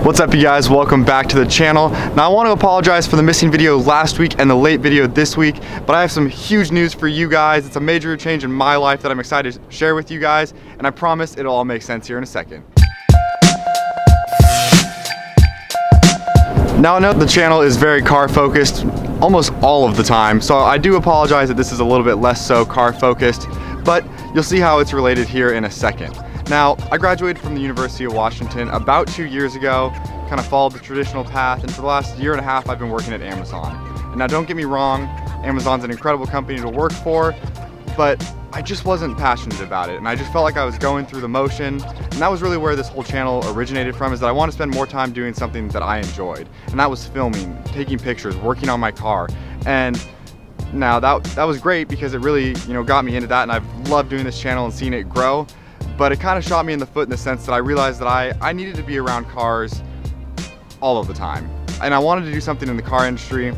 What's up, you guys? Welcome back to the channel. Now I want to apologize for the missing video last week and the late video this week, but I have some huge news for you guys. It's a major change in my life that I'm excited to share with you guys, and I promise it'll all make sense here in a second. Now I know the channel is very car focused almost all of the time, so I do apologize that this is a little bit less so car focused, but you'll see how it's related here in a second. Now, I graduated from the University of Washington about 2 years ago, kind of followed the traditional path, and for the last year and a half I've been working at Amazon. And now don't get me wrong, Amazon's an incredible company to work for, but I just wasn't passionate about it, and I just felt like I was going through the motion, and that was really where this whole channel originated from, is that I want to spend more time doing something that I enjoyed, and that was filming, taking pictures, working on my car. And now that was great because it really, got me into that, and I've loved doing this channel and seeing it grow. But it kind of shot me in the foot in the sense that I realized that I needed to be around cars all of the time. And I wanted to do something in the car industry,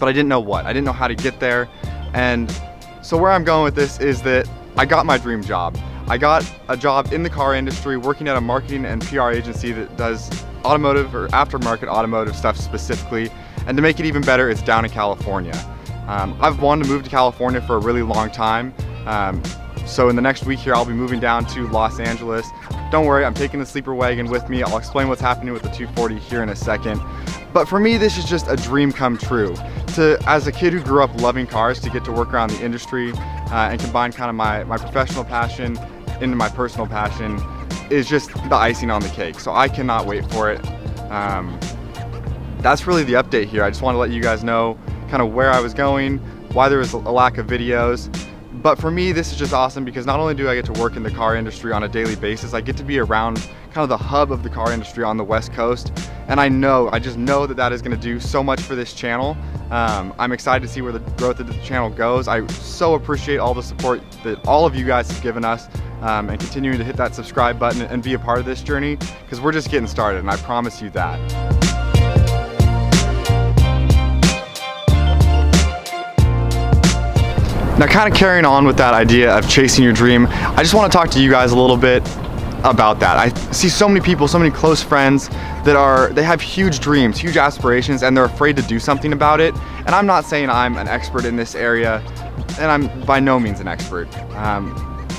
but I didn't know what. I didn't know how to get there. And so where I'm going with this is that I got my dream job. I got a job in the car industry working at a marketing and PR agency that does automotive or aftermarket automotive stuff specifically. And to make it even better, it's down in California. I've wanted to move to California for a really long time. So in the next week here, I'll be moving down to Los Angeles. Don't worry, I'm taking the sleeper wagon with me. I'll explain what's happening with the 240 here in a second. But for me, this is just a dream come true. As a kid who grew up loving cars, to get to work around the industry and combine kind of my professional passion into my personal passion is just the icing on the cake. So I cannot wait for it. That's really the update here. I just want to let you guys know kind of where I was going, why there was a lack of videos. But for me, this is just awesome because not only do I get to work in the car industry on a daily basis, I get to be around kind of the hub of the car industry on the West Coast. And I just know that is going to do so much for this channel. I'm excited to see where the growth of the channel goes. I so appreciate all the support that all of you guys have given us, and continuing to hit that subscribe button and be a part of this journey, because we're just getting started, and I promise you that. Now, kind of carrying on with that idea of chasing your dream, I just want to talk to you guys a little bit about that. I see so many people, so many close friends they have huge dreams, huge aspirations, and they're afraid to do something about it. And I'm not saying I'm an expert in this area, and I'm by no means an expert.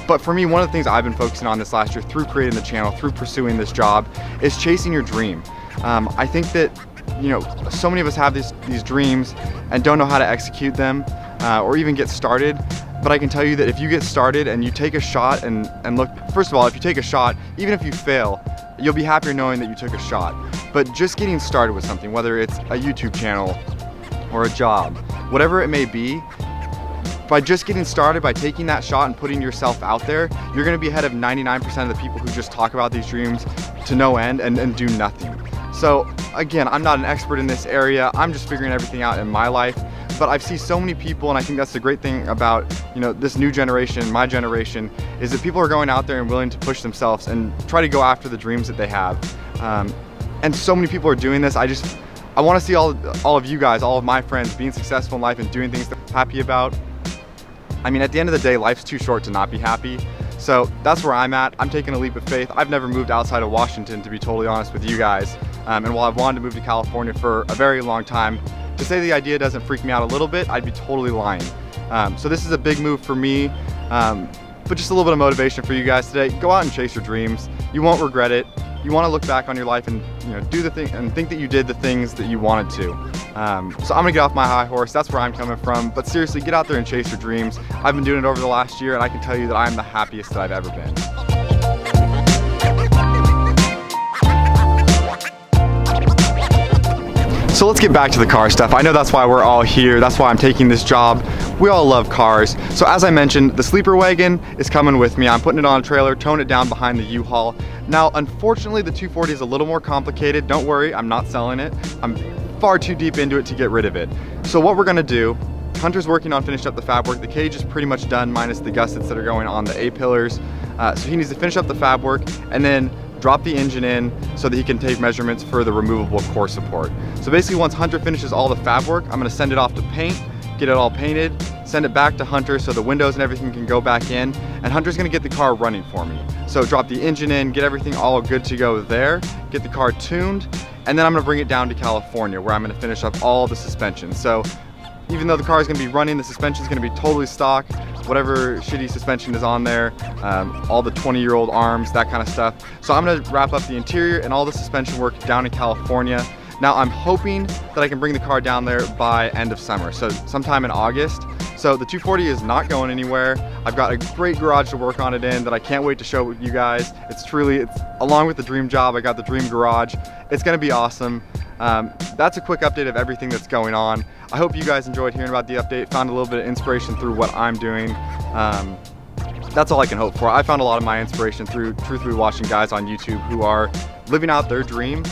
But for me, one of the things I've been focusing on this last year through creating the channel, through pursuing this job, is chasing your dream. I think that, so many of us have these dreams and don't know how to execute them. Or even get started. But I can tell you that if you get started and you take a shot and look, first of all, if you take a shot, even if you fail, you'll be happier knowing that you took a shot. But just getting started with something, whether it's a YouTube channel or a job, whatever it may be, by just getting started, by taking that shot and putting yourself out there, you're gonna be ahead of 99% of the people who just talk about these dreams to no end and do nothing. So again, I'm not an expert in this area. I'm just figuring everything out in my life. But I've seen so many people, and I think that's the great thing about this new generation, my generation, is that people are going out there and willing to push themselves and try to go after the dreams that they have. And so many people are doing this. I want to see all of you guys, all of my friends, being successful in life and doing things that I'm happy about. I mean, at the end of the day, life's too short to not be happy. So that's where I'm at. I'm taking a leap of faith. I've never moved outside of Washington, to be totally honest with you guys. And while I've wanted to move to California for a very long time, to say the idea doesn't freak me out a little bit, I'd be totally lying. So this is a big move for me, but just a little bit of motivation for you guys today. Go out and chase your dreams. You won't regret it. You want to look back on your life and do the thing and think that you did the things that you wanted to. So I'm gonna get off my high horse. That's where I'm coming from. But seriously, get out there and chase your dreams. I've been doing it over the last year, and I can tell you that I'm the happiest that I've ever been. So let's get back to the car stuff. I know that's why we're all here. That's why I'm taking this job. We all love cars. So as I mentioned, the sleeper wagon is coming with me. I'm putting it on a trailer, towing it down behind the U-Haul. Now, unfortunately, the 240 is a little more complicated. Don't worry, I'm not selling it. I'm far too deep into it to get rid of it. So what we're gonna do, Hunter's working on finishing up the fab work. The cage is pretty much done, minus the gussets that are going on the A-pillars. So he needs to finish up the fab work and then drop the engine in so that he can take measurements for the removable core support. So basically, once Hunter finishes all the fab work, I'm gonna send it off to paint, get it all painted, send it back to Hunter so the windows and everything can go back in, and Hunter's gonna get the car running for me. So drop the engine in, get everything all good to go there, get the car tuned, and then I'm gonna bring it down to California where I'm gonna finish up all the suspension. So even though the car is gonna be running, the suspension is gonna be totally stock, whatever shitty suspension is on there, all the 20-year-old arms, that kind of stuff. So I'm gonna wrap up the interior and all the suspension work down in California. Now I'm hoping that I can bring the car down there by end of summer, so sometime in August. So the 240 is not going anywhere. I've got a great garage to work on it in that I can't wait to show you guys. It's along with the dream job, I got the dream garage. It's gonna be awesome. That's a quick update of everything that's going on. I hope you guys enjoyed hearing about the update, found a little bit of inspiration through what I'm doing. That's all I can hope for. I found a lot of my inspiration through truthfully watching guys on YouTube who are living out their dream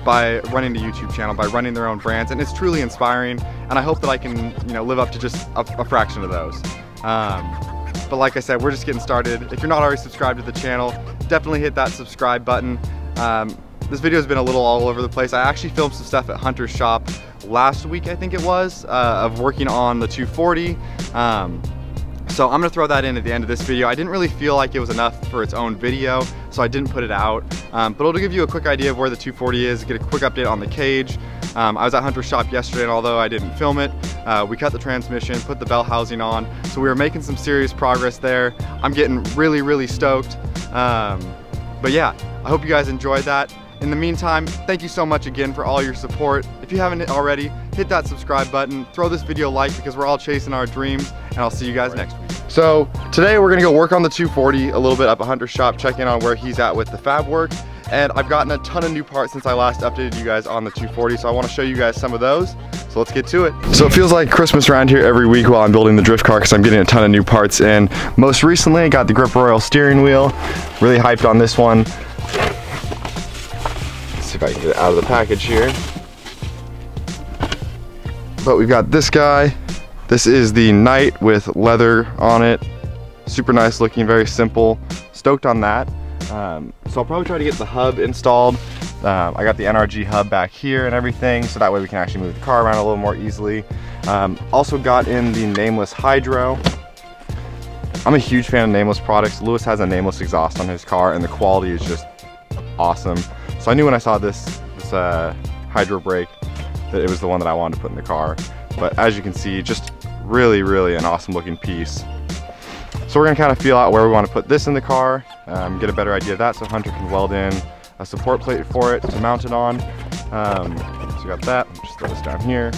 by running the YouTube channel, by running their own brands, and it's truly inspiring, and I hope that I can, you know, live up to just a fraction of those. But like I said, we're just getting started. If you're not already subscribed to the channel, definitely hit that subscribe button. This video has been a little all over the place. I actually filmed some stuff at Hunter's shop last week, I think it was, of working on the 240. So I'm gonna throw that in at the end of this video. I didn't really feel like it was enough for its own video, so I didn't put it out. But it'll give you a quick idea of where the 240 is, get a quick update on the cage. I was at Hunter's shop yesterday, and although I didn't film it, we cut the transmission, put the bell housing on, so we were making some serious progress there. I'm getting really, really stoked. But yeah, I hope you guys enjoyed that. In the meantime, thank you so much again for all your support. If you haven't already, hit that subscribe button, throw this video a like because we're all chasing our dreams, and I'll see you guys next week. So today we're gonna go work on the 240 a little bit up at Hunter's shop, check in on where he's at with the fab work. And I've gotten a ton of new parts since I last updated you guys on the 240, so I wanna show you guys some of those. So let's get to it. So it feels like Christmas around here every week while I'm building the drift car because I'm getting a ton of new parts in. Most recently, I got the Grip Royal steering wheel. Really hyped on this one. If I can get it out of the package here. But we've got this guy. This is the Knight with leather on it. Super nice looking, very simple. Stoked on that. So I'll probably try to get the hub installed. I got the NRG hub back here and everything, so that way we can actually move the car around a little more easily. Also got in the Nameless Hydro. I'm a huge fan of Nameless products. Lewis has a Nameless exhaust on his car and the quality is just awesome. So I knew when I saw this hydro brake that it was the one that I wanted to put in the car. But as you can see, just really, really an awesome looking piece. So we're gonna kind of feel out where we want to put this in the car, get a better idea of that so Hunter can weld in a support plate for it to mount it on. So we got that, just throw this down here.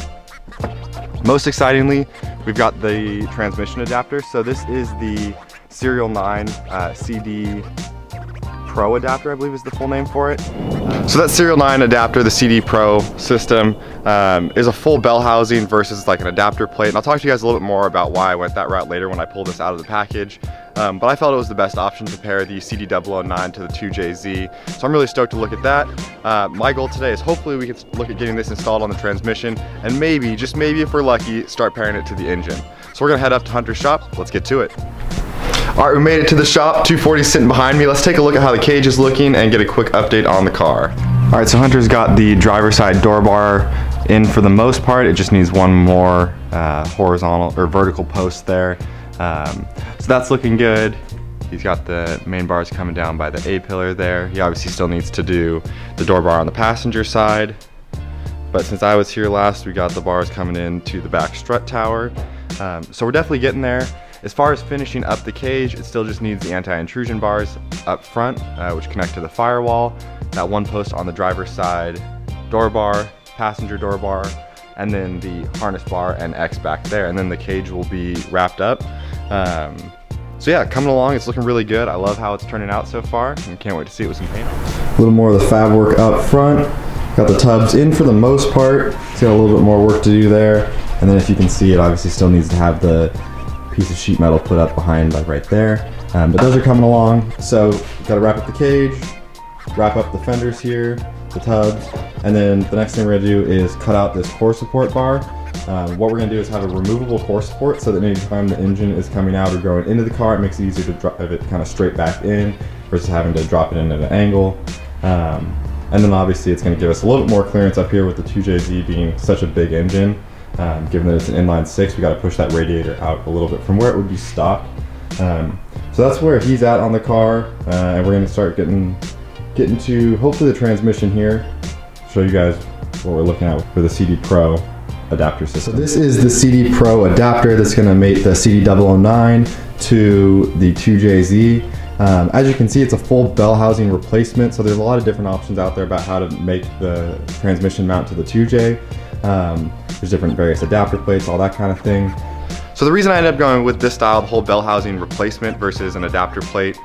Most excitingly, we've got the transmission adapter. So this is the Serial 9 CD Pro adapter, I believe is the full name for it. So that Serial 9 adapter, the CD Pro system, is a full bell housing versus like an adapter plate. And I'll talk to you guys a little bit more about why I went that route later when I pulled this out of the package. But I felt it was the best option to pair the CD009 to the 2JZ. So I'm really stoked to look at that. My goal today is hopefully we can look at getting this installed on the transmission and maybe, just maybe if we're lucky, start pairing it to the engine. So we're gonna head up to Hunter's shop. Let's get to it. All right, we made it to the shop. 240 sitting behind me. Let's take a look at how the cage is looking and get a quick update on the car. All right, so Hunter's got the driver's side door bar in for the most part. It just needs one more horizontal or vertical post there. So that's looking good. He's got the main bars coming down by the A-pillar there. He obviously still needs to do the door bar on the passenger side. But since I was here last, we got the bars coming in to the back strut tower. So we're definitely getting there. As far as finishing up the cage, it still just needs the anti-intrusion bars up front, which connect to the firewall, that one post on the driver's side door bar, passenger door bar, and then the harness bar and X back there, and then the cage will be wrapped up. So yeah, coming along, it's looking really good. I love how it's turning out so far, and can't wait to see it with some paint on. A little more of the fab work up front. Got the tubs in for the most part. It's got a little bit more work to do there, and then if you can see, it obviously still needs to have the piece of sheet metal put up behind, like right there. But those are coming along. So got to wrap up the cage, wrap up the fenders here, the tubs, and then the next thing we're gonna do is cut out this core support bar. What we're gonna do is have a removable core support so that anytime the engine is coming out or going into the car, it makes it easier to drive it kind of straight back in versus having to drop it in at an angle. And then obviously it's gonna give us a little bit more clearance up here with the 2JZ being such a big engine. Given that it's an inline six, we got to push that radiator out a little bit from where it would be stock. So that's where he's at on the car, and we're going to start getting to hopefully the transmission here. Show you guys what we're looking at for the CD Pro adapter system. So this is the CD Pro adapter that's going to mate the CD009 to the 2JZ. As you can see, it's a full bell housing replacement, so there's a lot of different options out there about how to make the transmission mount to the 2J. There's different various adapter plates, all that kind of thing. So the reason I ended up going with this style, the whole bell housing replacement versus an adapter plate,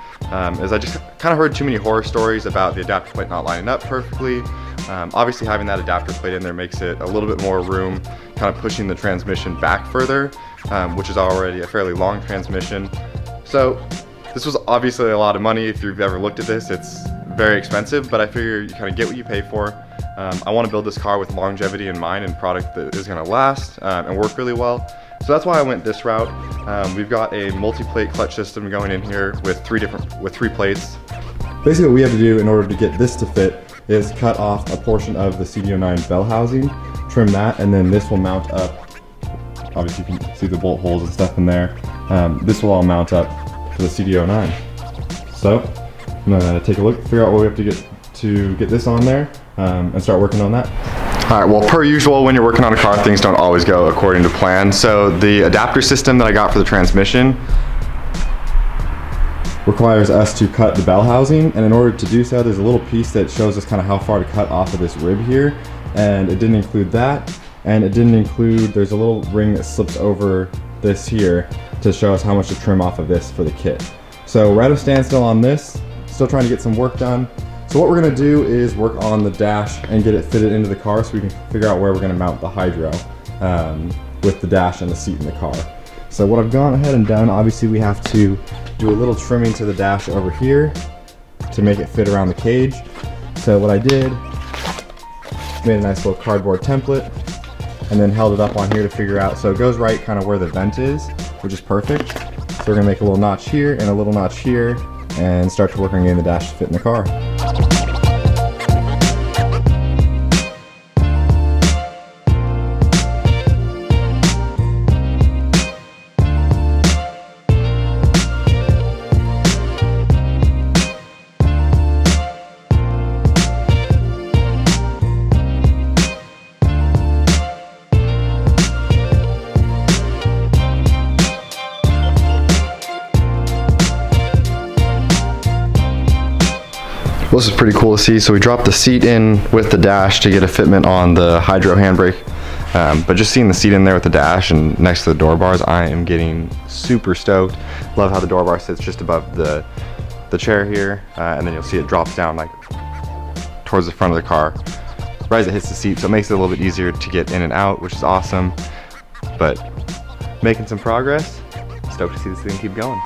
is I just kind of heard too many horror stories about the adapter plate not lining up perfectly. Obviously having that adapter plate in there makes it a little bit more room, kind of pushing the transmission back further, which is already a fairly long transmission. So this was obviously a lot of money. If you've ever looked at this, it's very expensive, but I figure you kind of get what you pay for. I want to build this car with longevity in mind and product that is going to last and work really well. So that's why I went this route. We've got a multi-plate clutch system going in here with three plates. Basically what we have to do in order to get this to fit is cut off a portion of the CD09 bell housing, trim that, and then this will mount up. Obviously you can see the bolt holes and stuff in there. This will all mount up to the CD09. So I'm gonna take a look, figure out what we have to get this on there, and start working on that. All right, well, per usual, when you're working on a car, things don't always go according to plan. So the adapter system that I got for the transmission requires us to cut the bell housing, and in order to do so, there's a little piece that shows us kind of how far to cut off of this rib here, and it didn't include that, and it didn't include, there's a little ring that slips over this here to show us how much to trim off of this for the kit. So we're at a standstill on this, still trying to get some work done. So what we're gonna do is work on the dash and get it fitted into the car so we can figure out where we're gonna mount the hydro with the dash and the seat in the car. So what I've gone ahead and done, obviously we have to do a little trimming to the dash over here to make it fit around the cage. So what I did, made a nice little cardboard template and then held it up on here to figure out, so it goes right kind of where the vent is, which is perfect. So we're gonna make a little notch here and a little notch here and start to work on getting the dash to fit in the car. Well, this is pretty cool to see. So we dropped the seat in with the dash to get a fitment on the hydro handbrake. But just seeing the seat in there with the dash and next to the door bars, I am getting super stoked. Love how the door bar sits just above the chair here. And then you'll see it drops down like towards the front of the car right as it hits the seat. So it makes it a little bit easier to get in and out, which is awesome. But making some progress. Stoked to see this thing keep going.